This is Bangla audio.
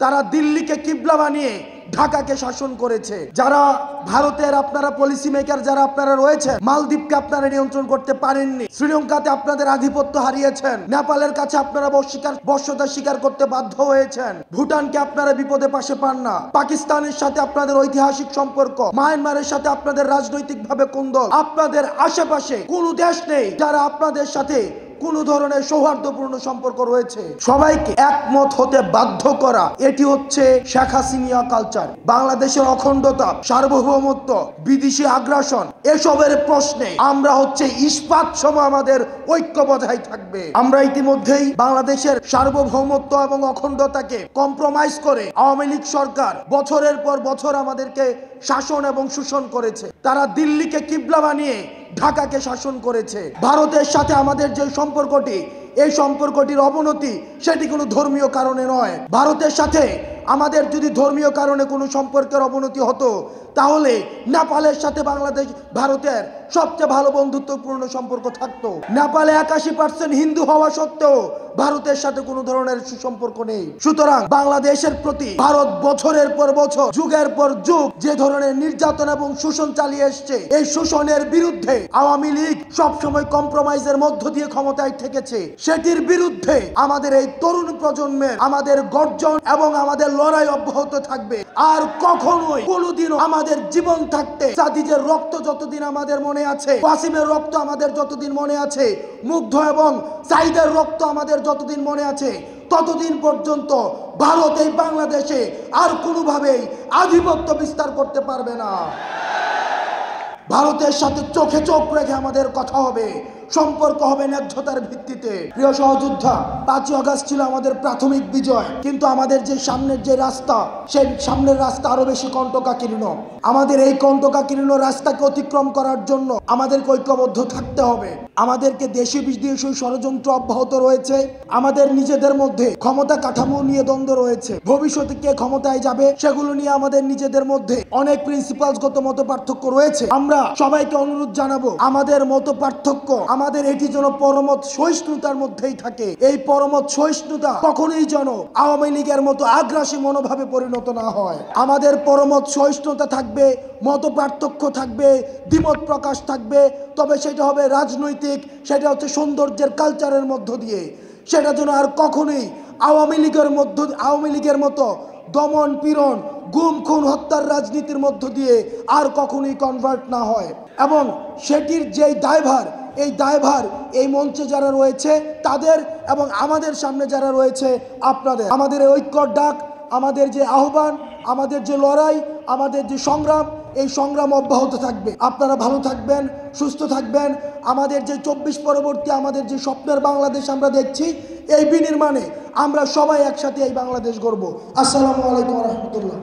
তারা দিল্লিকে কিবলা বানিয়ে ঢাকাকে শাসন করেছে। যারা ভারতের আপনারা পলিসি মেকার যারা আপনারা রয়েছে, মালদ্বীপকে আপনারা নিয়ন্ত্রণ করতে পারেননি, শ্রীলঙ্কাতে আপনাদের আধিপত্য হারিয়েছেন, নেপালের কাছে আপনারা বর্ষতা স্বীকার করতে বাধ্য হয়েছেন, ভুটানকে আপনারা বিপদে পাশে পান না, পাকিস্তানের সাথে আপনাদের ঐতিহাসিক সম্পর্ক, মায়ানমারের সাথে আপনাদের রাজনৈতিকভাবে কুন্দল, আপনাদের আশেপাশে কোনো দেশ নেই যারা আপনাদের সাথে কোন ধরনের সৌহার্দ্যপূর্ণ সম্পর্ক রয়েছে। সবাইকে একমত হতে বাধ্য করা, এটি হচ্ছে শেখ হাসিনা কালচার। বাংলাদেশের অখণ্ডতা, সার্বভৌমত্ব, বিদেশি আগ্রাসন এসবের প্রশ্নে আমরা হচ্ছে ইস্পাত সম আমাদের ঐক্য বজায় থাকবে। আমরা ইতিমধ্যেই বাংলাদেশের সার্বভৌমত্ব এবং অখণ্ডতাকে কম্প্রোমাইজ করে আওয়ামী লীগ সরকার বছরের পর বছর আমাদেরকে শাসন এবং শোষণ করেছে। তারা দিল্লিকে কিবলা বানিয়ে ঢাকাকে শাসন করেছে। ভারতের সাথে আমাদের যে সম্পর্কটি, এই সম্পর্কটির অবনতি সেটি কোনো ধর্মীয় কারণে নয়। ভারতের সাথে আমাদের যদি ধর্মীয় কারণে কোনো সম্পর্কের অবনতি হতো, তাহলে নেপালের সাথে বাংলাদেশ ভারতের সবচেয়ে ভালো বন্ধুত্বপূর্ণ সম্পর্ক থাকতো। নেপালে 81% হিন্দু হওয়া সত্ত্বেও ভারতের সাথে কোনো ধরনের সুসম্পর্ক নেই। সুতরাং বাংলাদেশের প্রতি ভারত বছরের পর বছর, যুগের পর যুগ যে ধরনের নির্যাতন এবং শোষণ চালিয়ে এসছে, এই শোষণের বিরুদ্ধে আওয়ামী লীগ সবসময় কম্প্রোমাইজের মধ্য দিয়ে ক্ষমতায় থেকেছে। সেটির বিরুদ্ধে আমাদের এই তরুণ প্রজন্মের আমাদের গর্জন এবং আমাদের লড়াই অব্যাহত থাকবে। আর কখনোই কোনোদিনও আমাদের জীবন থাকতে সাদিজের রক্ত যতদিন আমাদের মনে আছে, ওয়াসিমের রক্ত আমাদের যতদিন মনে আছে, মুগ্ধ এবং সাইদের রক্ত আমাদের যতদিন মনে আছে, ততদিন পর্যন্ত ভারত এই বাংলাদেশে আর কোনোভাবেই আধিপত্য বিস্তার করতে পারবে না। ভারতের সাথে চোখে চোখ রেখে আমাদের কথা হবে, সম্পর্ক হবে ন্যায্যতার ভিত্তিতে। প্রিয় সহযোদ্ধা, 5ই আগস্ট ছিল আমাদের প্রাথমিক বিজয়, কিন্তু আমাদের যে সামনের যে রাস্তা, সেই সামনের রাস্তা আরো বেশি কণ্টকাকীর্ণ। আমাদের এই কণ্টকাকীর্ণ রাস্তাকে অতিক্রম করার জন্য আমাদেরকে ঐক্যবদ্ধ থাকতে হবে। আমাদেরকে দেশি বিদেশি ষড়যন্ত্র অব্যাহত রয়েছে, আমাদের নিজেদের মধ্যে ক্ষমতা কাঠামো নিয়ে দ্বন্দ্ব রয়েছে, ভবিষ্যতে কে ক্ষমতায় যাবে সেগুলো নিয়ে আমাদের নিজেদের মধ্যে অনেক প্রিন্সিপালসগত মত পার্থক্য রয়েছে। আমরা সবাইকে অনুরোধ জানাবো, আমাদের মত পার্থক্য আমাদের এটি যেন পরমত সহিষ্ণুতার মধ্যেই থাকে। এই পরমত সহিষ্ণুতা কখনোই যেন আওয়ামী লীগের মতো আগ্রাসী মনোভাবে পরিণত না হয়। আমাদের পরমত সহিষ্ণুতা থাকবে, মত পার্থক্য থাকবে, দ্বিমত প্রকাশ থাকবে, তবে সেটা হবে রাজনৈতিক, সেটা হচ্ছে সৌন্দর্যের কালচারের মধ্য দিয়ে। সেটা যেন আর কখনোই আওয়ামী লীগের মতো দমন পীড়ন, গুম খুন হত্যার রাজনীতির মধ্য দিয়ে আর কখনোই কনভার্ট না হয়। এবং সেটির যেই দায়ভার, এই দায়ভার এই মঞ্চে যারা রয়েছে তাদের এবং আমাদের সামনে যারা রয়েছে আপনাদের। আমাদের এই ঐক্যর ডাক, আমাদের যে আহ্বান, আমাদের যে লড়াই, আমাদের যে সংগ্রাম, এই সংগ্রাম অব্যাহত থাকবে। আপনারা ভালো থাকবেন, সুস্থ থাকবেন। আমাদের যে 24 পরবর্তী আমাদের যে স্বপ্নের বাংলাদেশ আমরা দেখছি, এই বিনির্মাণে আমরা সবাই একসাথে এই বাংলাদেশ গড়ব। আসসালামু আলাইকুম ওয়া রাহমাতুল্লাহ।